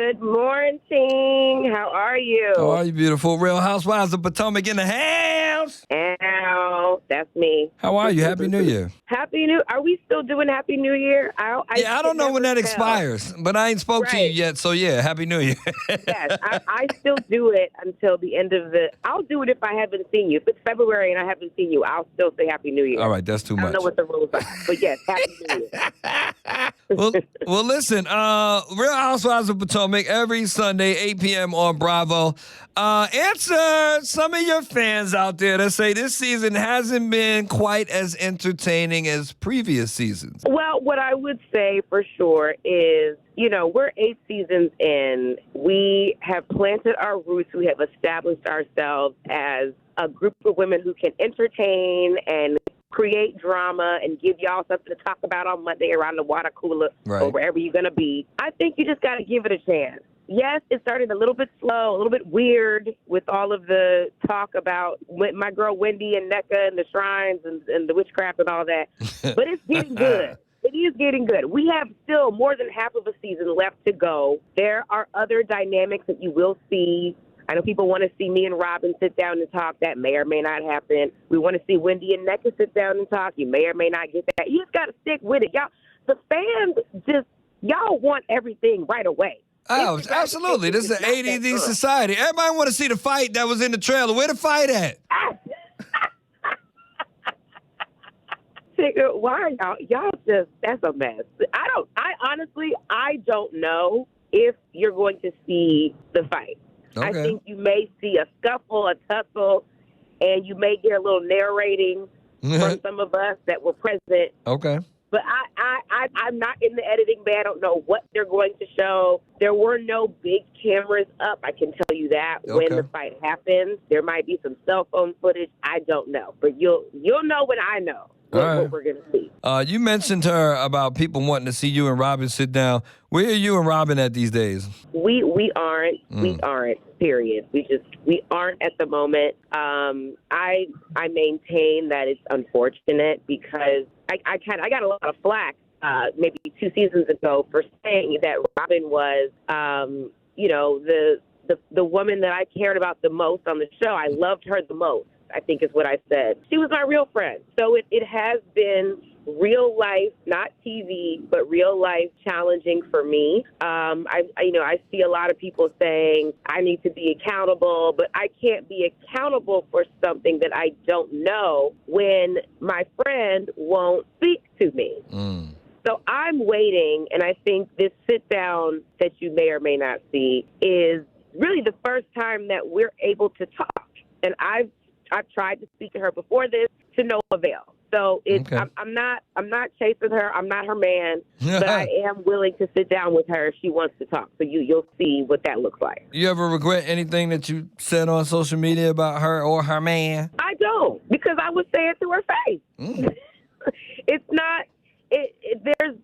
Good morning. How are you? How are you, beautiful? Real Housewives of Potomac in the house. Ow, that's me. How are you? Happy New Year. Happy New. Are we still doing Happy New Year? I don't know when that expires, but I ain't spoke to you Right. yet, so yeah, Happy New Year. Yes, I still do it until the end of the. I'll do it if I haven't seen you. If it's February and I haven't seen you, I'll still say Happy New Year. All right, that's too I much. don't know what the rules are, but yes, Happy New Year. well, listen, Real Housewives of Potomac every Sunday, 8 p.m. on Bravo. Answer some of your fans out there that say this season hasn't been quite as entertaining as previous seasons. Well, what I would say for sure is, we're 8 seasons in. We have planted our roots. We have established ourselves as a group of women who can entertain and create drama and give y'all something to talk about on Monday around the water cooler or wherever you're going to be. I think you just got to give it a chance. Yes, it started a little bit slow, a little bit weird with all of the talk about my girl Wendy and Nneka and the shrines and the witchcraft and all that. But it's getting good. It is getting good. We have still more than half of a season left to go. There are other dynamics that you will see. I know people want to see me and Robin sit down and talk. That may or may not happen. We want to see Wendy and Nneka sit down and talk. You may or may not get that. You just got to stick with it. Y'all, the fans y'all want everything right away. Oh, absolutely. This is an ADD society. Everybody want to see the fight that was in the trailer. Where the fight at? Why are y'all just, that's a mess. I honestly don't know if you're going to see the fight. Okay. I think you may see a scuffle, a tussle, and you may hear a little narrating from some of us that were present. Okay. But I'm not in the editing bay. I don't know what they're going to show. There were no big cameras up. I can tell you that when the fight happens. There might be some cell phone footage. I don't know. But you'll know when I know what we're going to see. You mentioned her about people wanting to see you and Robin sit down. Where are you and Robin at these days? We aren't. We aren't. Period. We aren't at the moment. I maintain that it's unfortunate because I got a lot of flack maybe 2 seasons ago for saying that Robin was the woman that I cared about the most on the show. I loved her the most, I think is what I said. She was my real friend. So it has been real life, not TV, but real life challenging for me. I see a lot of people saying I need to be accountable, but I can't be accountable for something that I don't know when my friend won't speak to me. So I'm waiting, and I think this sit down that you may or may not see is really the first time that we're able to talk. And I've tried to speak to her before this to no avail. So I'm not chasing her. I'm not her man, but I am willing to sit down with her if she wants to talk. So you'll see what that looks like. You ever regret anything that you said on social media about her or her man? I don't, because I would say it to her face. It's not. There's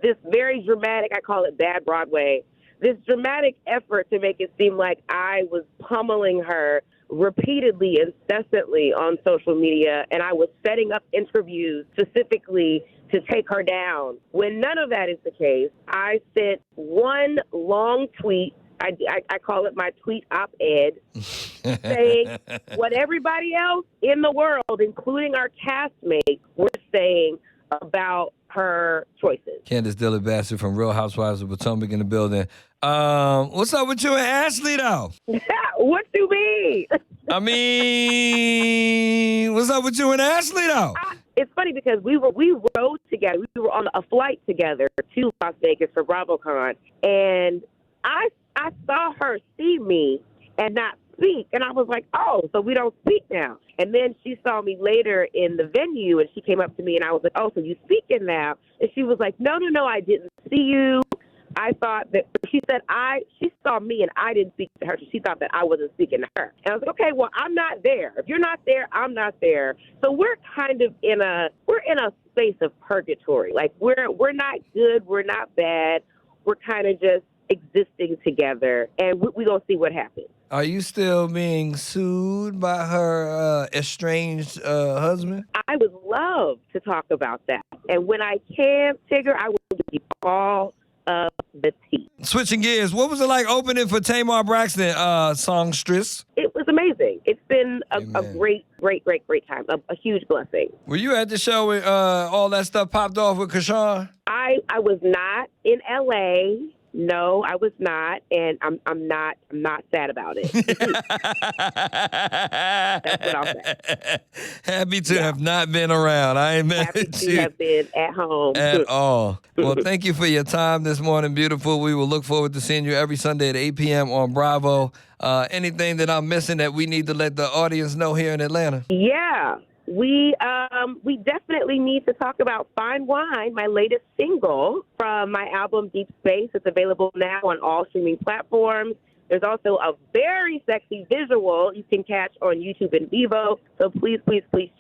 this very dramatic. I call it bad Broadway. This dramatic effort to make it seem like I was pummeling her repeatedly, incessantly on social media, and I was setting up interviews specifically to take her down. When none of that is the case, I sent one long tweet. I call it my tweet op-ed, saying what everybody else in the world, including our castmates, were saying about her choices. Candiace, Dillard, Bassett from Real Housewives of Potomac in the building. What's up with you and Ashley, though? What you mean? I mean, what's up with you and Ashley, though? It's funny because we rode together. We were on a flight together to Las Vegas for BravoCon, and I saw her see me and not speak, and I was like, oh, so we don't speak now. And then she saw me later in the venue, and she came up to me, and I was like, oh, so you speaking now? And she was like, no, I didn't see you. I thought that, she said, she saw me and I didn't speak to her. So she thought that I wasn't speaking to her. And I was like, okay, well, I'm not there. If you're not there, I'm not there. So we're kind of in a space of purgatory. Like we're not good. We're not bad. We're kind of just existing together, and we're going to see what happens. Are you still being sued by her estranged husband? I would love to talk about that. And when I can, Tigger, I will give you all of the tea. Switching gears, what was it like opening for Tamar Braxton songstress? It was amazing. It's been a great time. A huge blessing. Were you at the show when all that stuff popped off with Kashawn? I was not in LA. No, I was not, and I'm not sad about it. That's what I'll say. Happy to have not been around. I ain't mad Happy at to you have been at home at all. Well, thank you for your time this morning, beautiful. We will look forward to seeing you every Sunday at 8 p.m. on Bravo. Anything that I'm missing that we need to let the audience know here in Atlanta? Yeah. We definitely need to talk about Fine Wine, my latest single from my album Deep Space. It's available now on all streaming platforms. There's also a very sexy visual you can catch on YouTube and Vivo. So please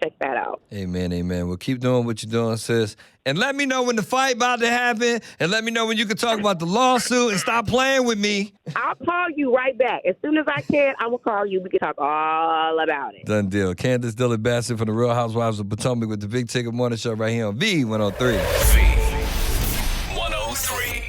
check that out. Amen, amen. Well, keep doing what you're doing, sis. And let me know when the fight about to happen. And let me know when you can talk about the lawsuit and stop playing with me. I'll call you right back. As soon as I can, I will call you. We can talk all about it. Done deal. Candiace, Dillard, Bassett from the Real Housewives of Potomac with the Big Ticket Morning Show right here on V103.